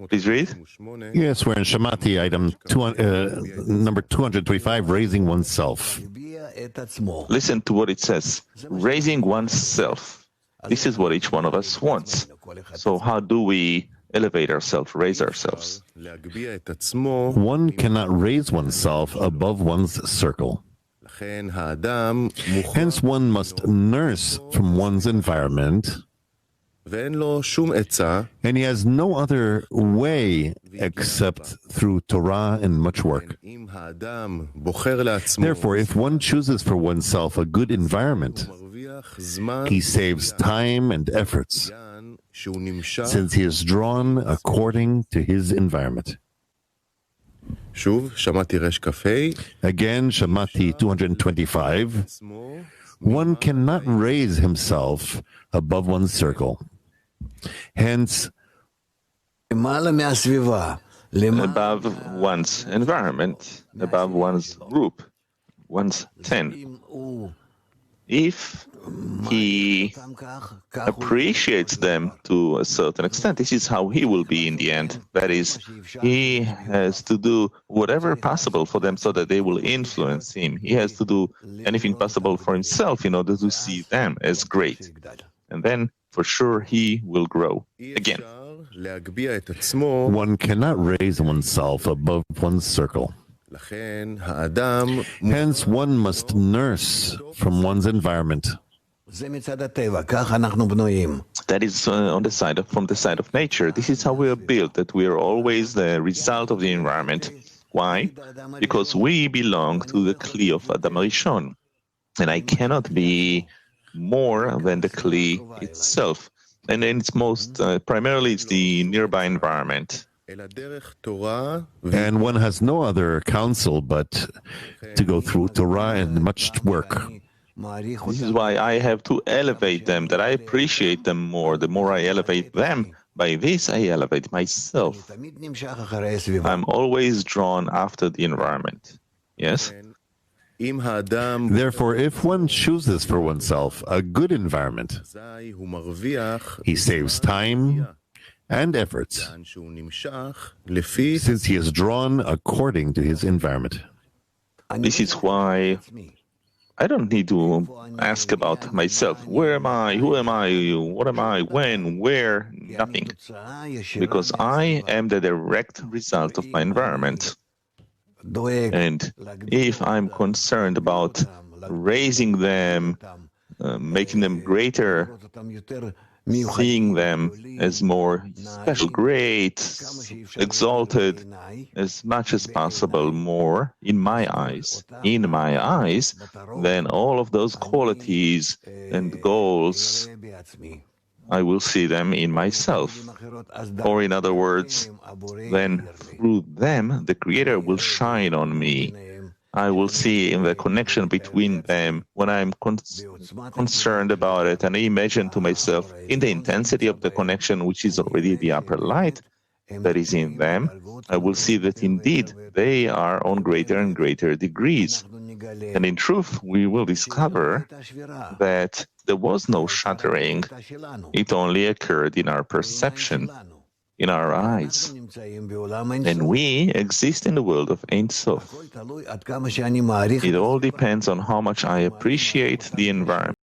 Please read. Yes, we're in Shamati, number 225, raising oneself. Listen to what it says. Raising oneself. This is what each one of us wants. So how do we elevate ourselves, raise ourselves? One cannot raise oneself above one's circle. Hence, one must nurse from one's environment, and he has no other way except through Torah and much work. Therefore, if one chooses for oneself a good environment, he saves time and efforts, since he is drawn according to his environment. Again, Shamati 225. One cannot raise himself above one's circle. Hence, above one's environment, above one's group, one's tent. If he appreciates them to a certain extent, this is how he will be in the end. That is, he has to do whatever possible for them so that they will influence him. He has to do anything possible for himself in order to see them as great. And then, for sure, he will grow again. One cannot raise oneself above one's circle. Hence, one must nurse from one's environment. That is from the side of nature. This is how we are built, that we are always the result of the environment. Why? Because we belong to the Kli of Adam Rishon. And I cannot be more than the Kli itself. And then it's primarily it's the nearby environment. And one has no other counsel but to go through Torah and much work. This is why I have to elevate them, that I appreciate them more. The more I elevate them, by this I elevate myself. I'm always drawn after the environment. Yes? Therefore, if one chooses for oneself a good environment, he saves time and efforts, since he is drawn according to his environment. This is why I don't need to ask about myself. Where am I? Who am I? What am I? When? Where? Nothing. Because I am the direct result of my environment. And if I'm concerned about raising them, making them greater, seeing them as more special, great, exalted, as much as possible, more in my eyes, then all of those qualities and goals, I will see them in myself. Or in other words, then through them, the Creator will shine on me. I will see in the connection between them when I'm concerned about it, and I imagine to myself in the intensity of the connection, which is already the upper light that is in them, I will see that indeed they are on greater and greater degrees. And in truth, we will discover that there was no shattering. It only occurred in our perception, in our eyes. And we exist in the world of Ein Sof. It all depends on how much I appreciate the environment.